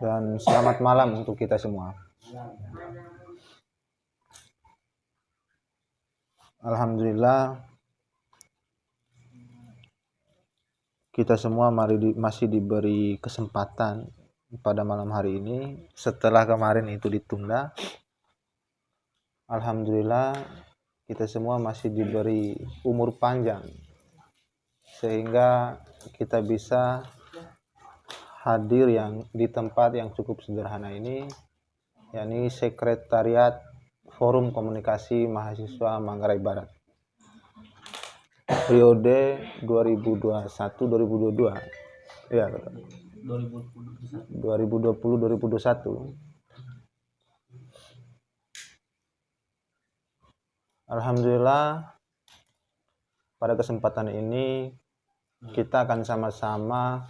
Dan selamat malam untuk kita semua. Alhamdulillah, kita semua masih diberi kesempatan pada malam hari ini setelah kemarin itu ditunda. Alhamdulillah, kita semua masih diberi umur panjang sehingga kita bisa hadir di tempat yang cukup sederhana ini, yakni Sekretariat Forum Komunikasi Mahasiswa Manggarai Barat periode 2021-2022 ya, 2020-2021. Alhamdulillah, pada kesempatan ini kita akan sama-sama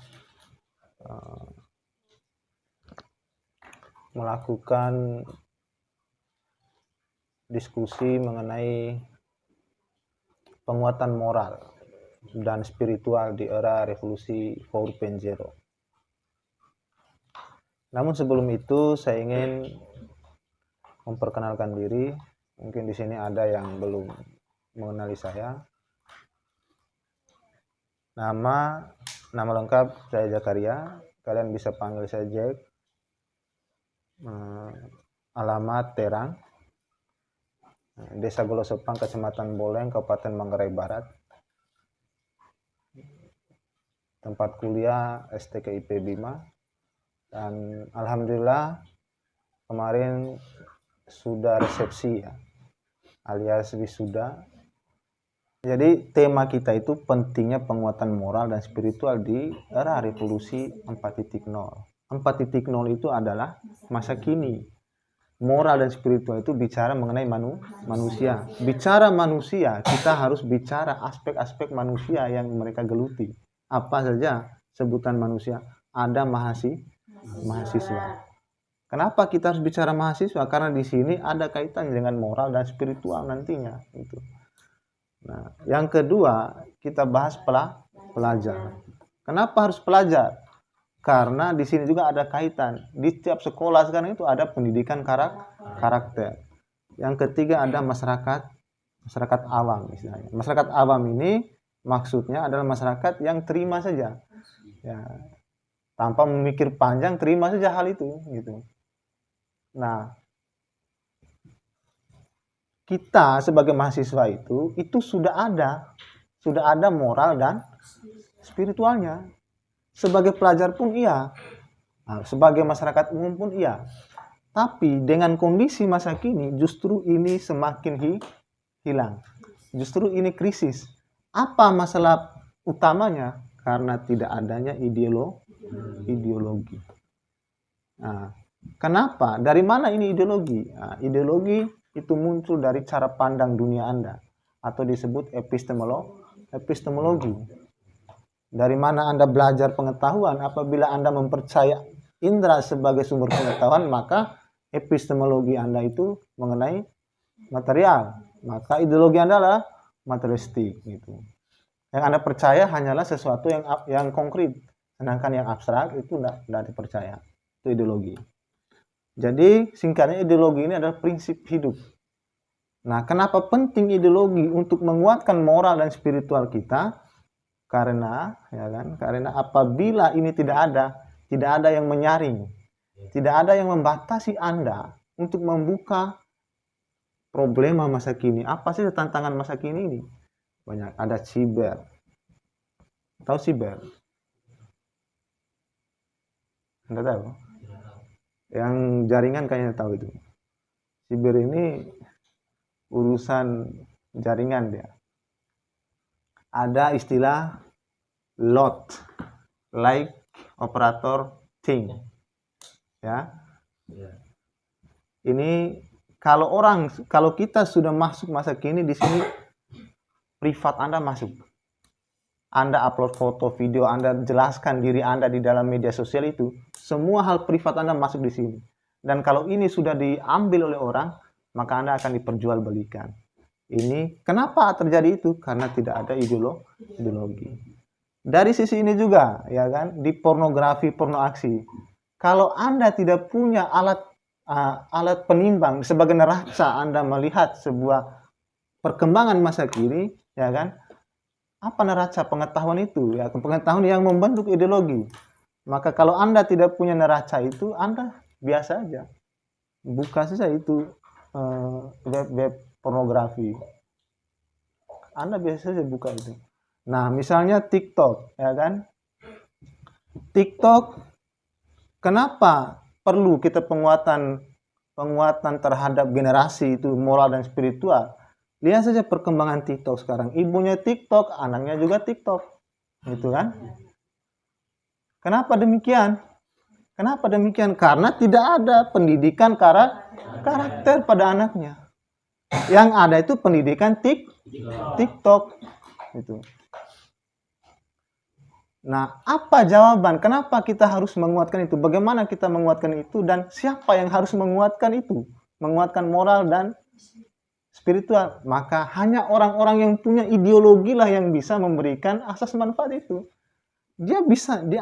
melakukan diskusi mengenai penguatan moral dan spiritual di era revolusi 4.0. Namun sebelum itu saya ingin memperkenalkan diri. Mungkin di sini ada yang belum mengenali saya. Nama lengkap saya Zakaria. Kalian bisa panggil saya Jack. Alamat Terang, Desa Golosopang, Kecamatan Boleng, Kabupaten Manggarai Barat. Tempat kuliah STKIP Bima. Dan alhamdulillah kemarin sudah resepsi ya, alias wisuda. Jadi tema kita itu pentingnya penguatan moral dan spiritual di era revolusi 4.0. 4.0 itu adalah masa kini. Moral dan spiritual itu bicara mengenai manusia. Bicara manusia, kita harus bicara aspek-aspek manusia yang mereka geluti. Apa saja sebutan manusia? Ada mahasiswa. Kenapa kita harus bicara mahasiswa? Karena di sini ada kaitan dengan moral dan spiritual nantinya. Itu. Nah, yang kedua kita bahas pelajar. Kenapa harus pelajar? Karena di sini juga ada kaitan. Di setiap sekolah sekarang itu ada pendidikan karakter. Yang ketiga ada masyarakat awam istilahnya. Masyarakat awam ini maksudnya adalah masyarakat yang terima saja. Ya, tanpa memikir panjang, terima saja hal itu gitu. Nah, kita sebagai mahasiswa itu sudah ada moral dan spiritualnya. Sebagai pelajar pun iya, sebagai masyarakat umum pun iya. Tapi dengan kondisi masa kini justru ini semakin hilang. Justru ini krisis. Apa masalah utamanya? Karena tidak adanya ideologi. Nah, kenapa? Dari mana ini ideologi? Nah, ideologi itu muncul dari cara pandang dunia Anda, atau disebut epistemologi. Dari mana Anda belajar pengetahuan? Apabila Anda mempercaya indera sebagai sumber pengetahuan, maka epistemologi Anda itu mengenai material. Maka ideologi Anda adalah materialistik gitu. Yang Anda percaya hanyalah sesuatu yang konkret. Sedangkan yang abstrak itu tidak dipercaya. Itu ideologi. Jadi singkatnya ideologi ini adalah prinsip hidup. Nah, kenapa penting ideologi untuk menguatkan moral dan spiritual kita? Karena apabila ini tidak ada yang menyaring, tidak ada yang membatasi Anda untuk membuka problema masa kini. Apa sih tantangan masa kini ini? Banyak. Ada siber. Tahu siber? Anda tahu? Yang jaringan kayaknya tahu itu. Siber ini urusan jaringan dia. Ada istilah LOT, like operator thing. Ya. Ini kalau kita sudah masuk masa kini, di sini privat Anda masuk. Anda upload foto, video, Anda jelaskan diri Anda di dalam media sosial itu, semua hal privat Anda masuk di sini. Dan kalau ini sudah diambil oleh orang, maka Anda akan diperjualbelikan. Ini kenapa terjadi itu? Karena tidak ada ideologi. Dari sisi ini juga, ya kan, di pornografi, pornoaksi. Kalau Anda tidak punya alat penimbang sebagai neraca Anda melihat sebuah perkembangan masa kini, ya kan? Apa neraca pengetahuan itu? Ya, pengetahuan yang membentuk ideologi. Maka kalau Anda tidak punya neraca itu, Anda biasa aja. Buka saja itu web-web pornografi. Anda biasa saja buka itu. Nah, misalnya TikTok, ya kan? TikTok, kenapa perlu kita penguatan terhadap generasi itu moral dan spiritual? Lihat saja perkembangan TikTok sekarang. Ibunya TikTok, anaknya juga TikTok. Gitu kan? Kenapa demikian? Kenapa demikian? Karena tidak ada pendidikan karakter pada anaknya. Yang ada itu pendidikan TikTok. Gitu. Nah, apa jawaban? Kenapa kita harus menguatkan itu? Bagaimana kita menguatkan itu? Dan siapa yang harus menguatkan itu? Menguatkan moral dan spiritual. Maka hanya orang-orang yang punya ideologi lah yang bisa memberikan asas manfaat itu. Dia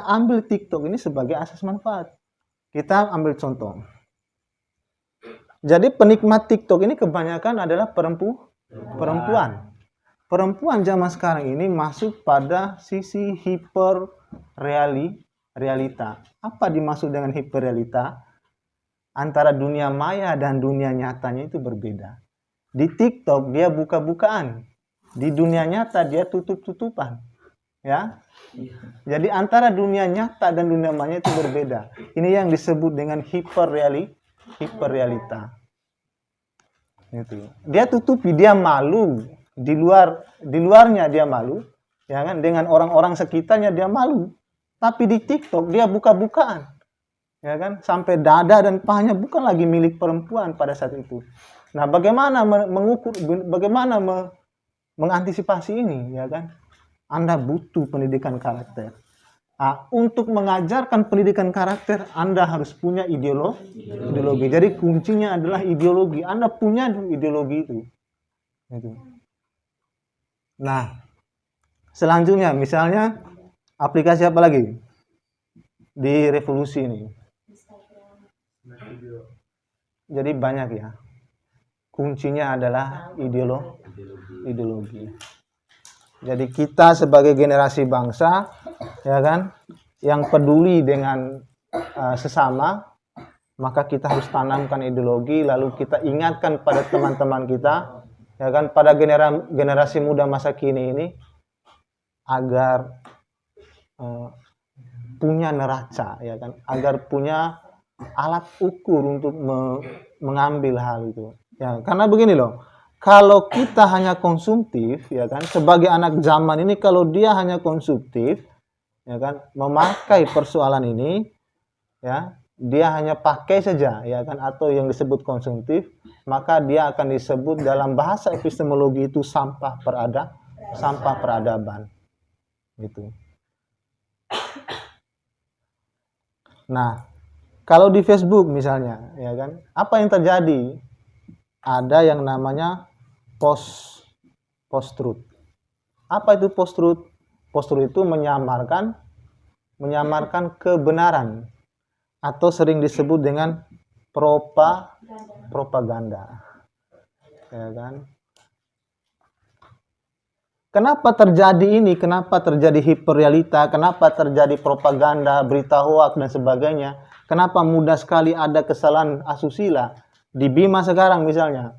ambil TikTok ini sebagai asas manfaat. Kita ambil contoh. Jadi penikmat TikTok ini kebanyakan adalah perempuan. Perempuan zaman sekarang ini masuk pada sisi realita. Apa dimaksud dengan hiperrealita? Antara dunia maya dan dunia nyatanya itu berbeda. Di TikTok dia buka-bukaan. Di dunia nyata dia tutup-tutupan. Ya. Jadi antara dunia nyata dan dunia maya itu berbeda. Ini yang disebut dengan hiperrealita. Itu. Dia tutupi, dia malu. Di luarnya dia malu, ya kan? Dengan orang-orang sekitarnya dia malu. Tapi di TikTok dia buka-bukaan, ya kan? Sampai dada dan pahanya bukan lagi milik perempuan pada saat itu. Nah, bagaimana mengukur, bagaimana mengantisipasi ini, ya kan? Anda butuh pendidikan karakter. Nah, untuk mengajarkan pendidikan karakter, Anda harus punya ideologi. Jadi kuncinya adalah ideologi. Anda punya ideologi itu. Gitu. Nah, selanjutnya misalnya aplikasi apa lagi di revolusi ini? Jadi banyak ya. Kuncinya adalah ideologi. Jadi kita sebagai generasi bangsa, ya kan, yang peduli dengan sesama, maka kita harus tanamkan ideologi, lalu kita ingatkan pada teman-teman kita, ya kan, pada generasi muda masa kini ini agar punya neraca, ya kan, agar punya alat ukur untuk mengambil hal itu. Ya, karena begini loh, kalau kita hanya konsumtif, ya kan, sebagai anak zaman ini kalau dia hanya konsumtif, ya kan, memakai persoalan ini, ya, dia hanya pakai saja, ya kan, atau yang disebut konsumtif, maka dia akan disebut dalam bahasa epistemologi itu sampah peradaban, gitu. Nah, kalau di Facebook misalnya, ya kan, apa yang terjadi? Ada yang namanya post-truth. Apa itu post-truth? Post-truth itu menyamarkan kebenaran, atau sering disebut dengan propaganda, ya kan? Kenapa terjadi ini? Kenapa terjadi hiperrealita? Kenapa terjadi propaganda, berita hoak dan sebagainya? Kenapa mudah sekali ada kesalahan asusila di Bima sekarang misalnya?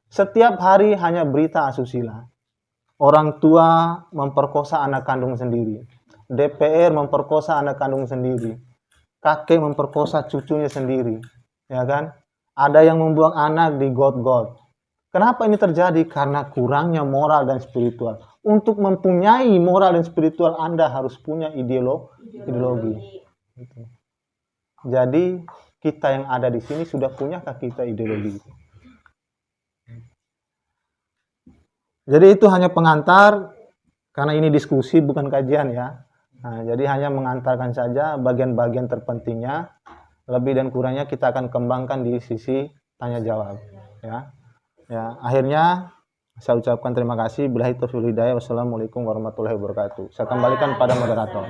Setiap hari hanya berita asusila. Orang tua memperkosa anak kandung sendiri. DPR memperkosa anak kandung sendiri. Kakek memperkosa cucunya sendiri, ya kan? Ada yang membuang anak di got-got. Kenapa ini terjadi? Karena kurangnya moral dan spiritual. Untuk mempunyai moral dan spiritual, Anda harus punya ideologi. Jadi kita yang ada di sini sudah punyakah kita ideologi? Jadi itu hanya pengantar, karena ini diskusi bukan kajian ya. Nah, jadi hanya mengantarkan saja bagian-bagian terpentingnya, lebih dan kurangnya kita akan kembangkan di sisi tanya jawab, ya. Ya, akhirnya Saya ucapkan terima kasih. Billahi taufiq wal hidayah. Wassalamualaikum warahmatullahi wabarakatuh. Saya kembalikan pada moderator.